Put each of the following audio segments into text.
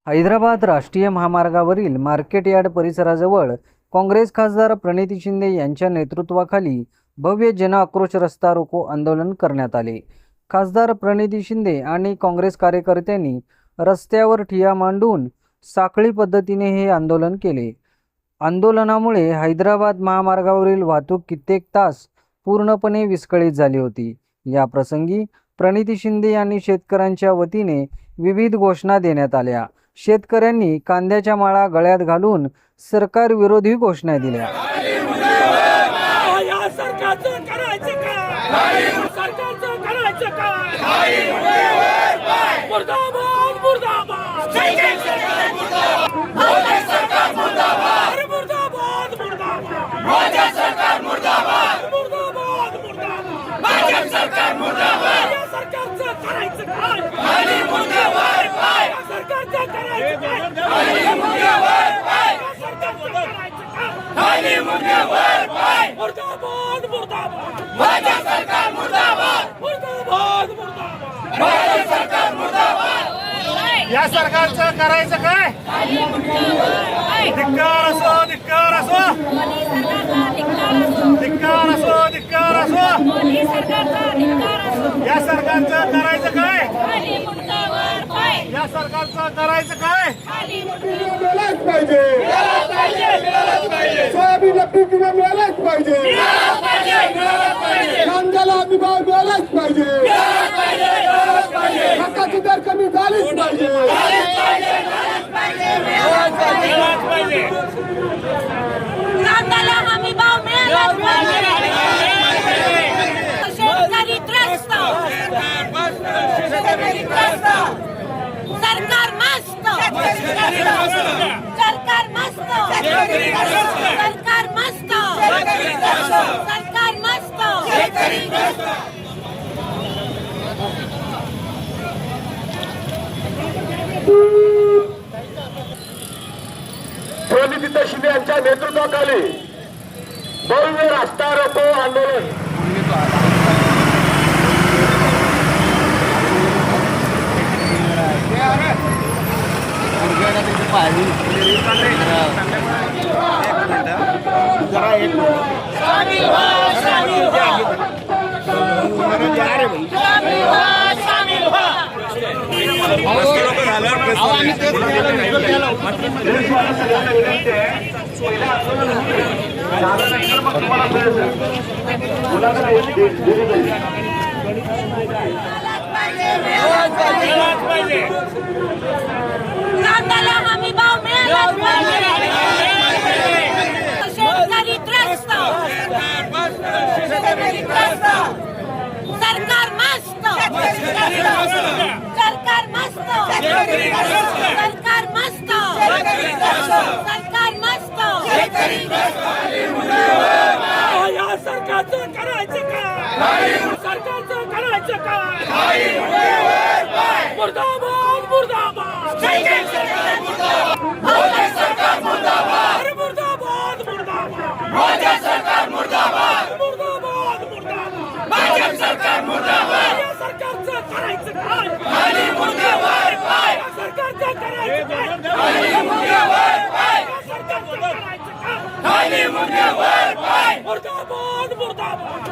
हैदराबाद राष्ट्रीय महामार्गावरील market yard परिसराजवळ Congress खासदार प्रणिती शिंदे यांच्या नेतृत्वाखाली भव्य जन आक्रोश रस्ता रोको आंदोलन करण्यात आले। खासदार प्रणिती शिंदे आणि काँग्रेस कार्यकर्त्यांनी रस्त्यावर ठिय्या मांडून साखळी पद्धतीने हे आंदोलन केले। आंदोलनामुळे हैदराबाद महामार्गावरील वाहतूक कित्येक तास पूर्णपणे विस्कळीत झाली होती। या प्रसंगी प्रणिती शिंदे यांनी शेतकऱ्यांच्या वतीने विविध घोषणा देण्यात आल्या। शेतकऱ्यांनी कांद्याच्या माळा गळ्यात घालून सरकार विरोधी घोषणा दिल्या। या सरकारचं करायचं काय? धिक्कार असो, धिक्कार असो, धिक्कार असो, धिक्कार असो। या सरकारचं करायचं काय? या सरकारचं करायचं काय? मिळालंच पाहिजे, सोयाबीनला पीक विमा मिळालाच पाहिजे, कांद्याला हमी भाव मिळालाच पाहिजे, खताची दर कमी झालीच पाहिजे। कांद्याला हमी भाव मिळालाच पाहिजे। शेतकरी त्रस्त, सरकार मस्त, सरकार मस्त, सरकार मस्त, सरकार मस्त। प्रणिती शिंदे यांच्या नेतृत्वाखाली भव्य रस्ता रोको आंदोलन कांद्याला हमी भाव मिळालाच पाहिजे। शेतकरी त्रस्त, सरकार मस्त, सरकार मस्त, सरकार मस्त, सरकार मस्त। या सरकारचं करायचं काय? सरकारचं करायचं काय? मुर्दाबाद, मुर्दाबाद, सरकार मुर्दाबाद, मुर्दाबाद, मुर्दाबाद, सरकार मुर्दाबाद, मुर्दाबाद, मुर्दाबाद, सरकार मुर्दाबाद। या सरकारचं करायचं काय? या सरकारचं करायचं काय? सरकारचं करायचं काय? मुर्दाबाद, मुर्दाबाद,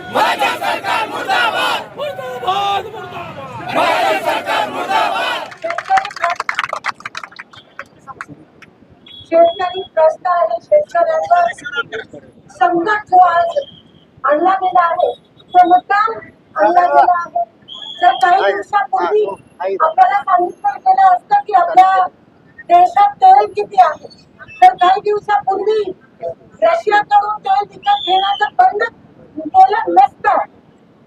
सरकार मुर्दाबाद, मुर्दाबाद, मुर्दाबाद, सरकार मुर्दाबाद। शेतकरी त्रस्त आणि शेतकऱ्यांवर संकट जो आज आणला गेला आहे तो मुद्दाम आणला गेला आहे। जर काही दिवसापूर्वी आपल्याला सांगितलं गेलं असतं की आपल्या देशात तेल किती आहे, तर काही दिवसापूर्वी रशियाकडून तेल विकत घेण्याचं बंद केलं नसतं,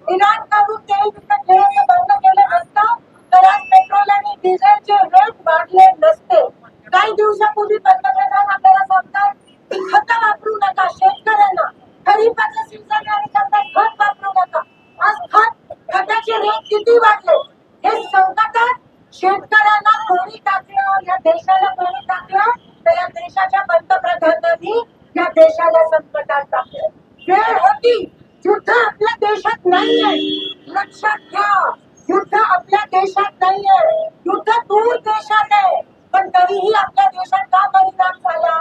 इराणकडून तेल विकत घेण्याचं बंद केलं नसतं, तर आज पेट्रोल आणि डिझेलचे रेट वाढले नसते। काही दिवसापूर्वी पंतप्रधान आपल्याला सांगतात की खत वापरू नका, शेतकऱ्यांना खरीपाचं सीझन आहे त्यामुळे खत वापरू नका। आज खताचे रेट किती वाढले? हे संकटात शेतकऱ्यांना कोणी टाकलं, या देशाला कोणी टाकलं, तर या देशाच्या पंतप्रधानांनी या देशाला संकटात टाकलं। वेळ होती, युद्ध आपल्या देशात नाहीये, लक्षात घ्या, युद्ध आपल्या देशात नाहीये, युद्ध दूर देशात आहे, पण तरीही आपल्या देशात का परिणाम झाला?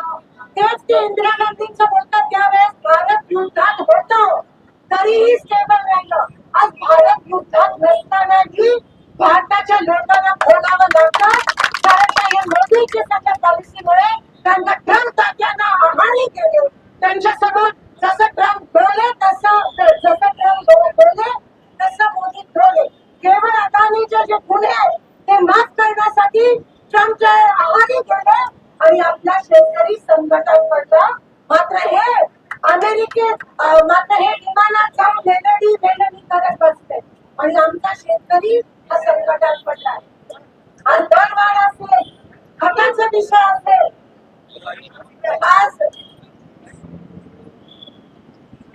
तेच ते इंदिरा गांधींचं बोलतात त्यावेळेस भारत युद्धात होतो तरीही स्टेबल राहिलं. आज भारत युद्धात नसतानाही भारताच्या लोकांना बोलावं लागतं, कारण का या मोदीच्या सगळ्या पॉलिसीमुळे त्यांना ट्रम्प तात्यांना आव्हाने केले. त्यांच्यासमोर जसं ट्रम्प बोलले तसं मोदी बोलले. केवळ अदानीचे जे गुन्हे आहेत ते माफ करण्यासाठी ट्रम्पचे आव्हाने केले आणि आपला शेतकरी संकटात पडला. मात्र हे विमानात जाऊन वेलणी करत बसते आणि आमचा शेतकरी हा संकटात पडला. आज दरवाढ असेल, खताचा विषय असेल, आज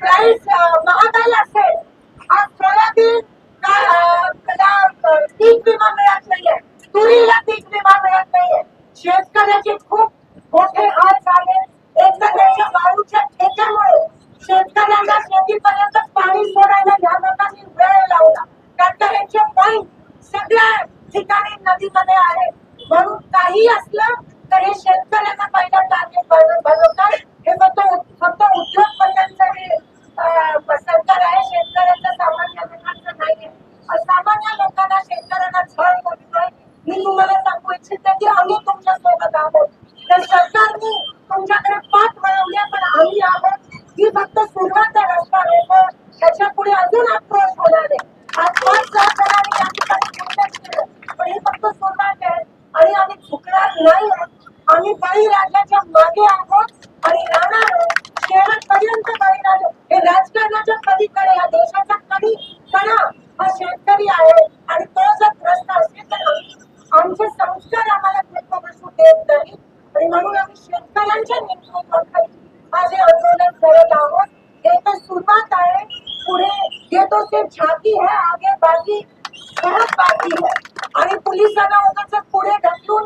प्राइस महागाई असेल, आज सोयाबीन पीक विमा मिळत नाहीये, तुरीला पीक विमा मिळत नाहीये. शेतकऱ्याचे खूप मोठे हाल झाले. एक तर त्याच्या वाळूच्या ठेक्यामुळे शेतकऱ्यांना शेतीपर्यंत पाणी सोडायला या लोकांनी वेळ लावला. टँकरचे पॉइंट सगळ्या ठिकाणी नदीमध्ये आहे. म्हणून काही असलं तर हे शेतकऱ्यांना पहिला टार्गेट बनवतात. हे फक्त उद्योगपत्यांचं सरकार आहे, शेतकऱ्यांचं सामान्य लोकांचं नाहीये. सामान्य लोकांना शेतकऱ्यांना छळ करतोय. मी तुम्हाला सांगू इच्छिते की आम्ही तुमच्या सोबत आहोत. तर सरकारने तुमच्याकडे पाठ वळवली, पण आम्ही आहोत. ही फक्त सुरुवात आहे. रस्ता रोको त्याच्या पुढे अजून आक्रोश होणार आहे. आज 5-6 जणांनी या ठिकाणी उल्लेख केला, पण ही फक्त सुरुवात आहे आणि आम्ही झुकणार नाही. आम्ही बळीराजाच्या मागे आहोत आणि राहणार आहोत शेवटपर्यंत. बळीराजा हे राजकारणाच्या पलीकडे या देशाचा कणा हा शेतकरी आहे आणि तो जर त्रस्त असेल तर आमचे संस्कार आम्हाला नको बसू देत नाही. आणि म्हणून आम्ही शेतकऱ्यांच्या नेतृत्वाखाली माझे आंदोलन करत आहोत. हे तर सुरुवात आहे, पुढे ये तो सिर्फ झांकी है, आगे बाकी बहुत बाकी है. आणि पोलिसांना उगाच पुढे ढकलून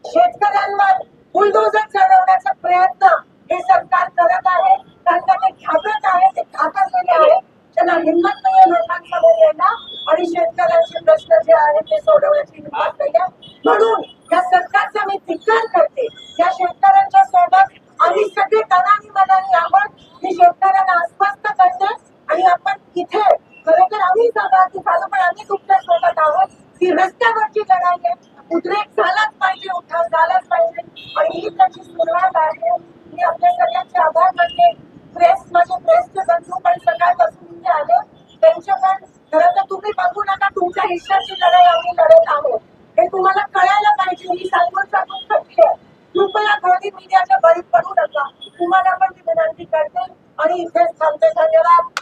शेतकऱ्यांवर बुलडोजर चढवण्याचा प्रयत्न हे सरकार करत आहे. त्यांना ते घाबरत आहे, ते घाबरलेले आहे. त्यांना हिंमत नाहीये लोकांसमोर यायला आणि शेतकऱ्यांचे प्रश्न जे आहेत ते सोडवण्याची हिंमत नाहीये. म्हणून या सरकारचा मी धिक्कार करते. या शेतकऱ्यांच्या सोबत आम्ही सगळे तनानी मनानी आहोत. मी शेतकऱ्यांना अस्वस्थ करते आणि आपण इथे खरोखर आम्ही सहभागी झालो, पण आम्ही तुमच्या सोबत आहोत. ही रस्त्यावरची लढाई आहे. उद्रेक झालाच पाहिजे, उठाव झालाच पाहिजे आणि ही त्याची सुरुवात आहे. मी आपल्या सगळ्यांचे आभार मानते. प्रेसचे बंधू पण सकाळपासून इथे आले, त्यांचे पण खरं तर तुम्ही बघू नका, तुमच्या हिश्श्याची लढाई आम्ही लढत आहोत. हे तुम्हाला कळायला पाहिजे. ही सांगून थकली आहे. कृपया मोदी मीडियाच्या बळी पडू नका. तुम्हाला पण मी विनंती करते आणि इथेच थांबते. धन्यवाद.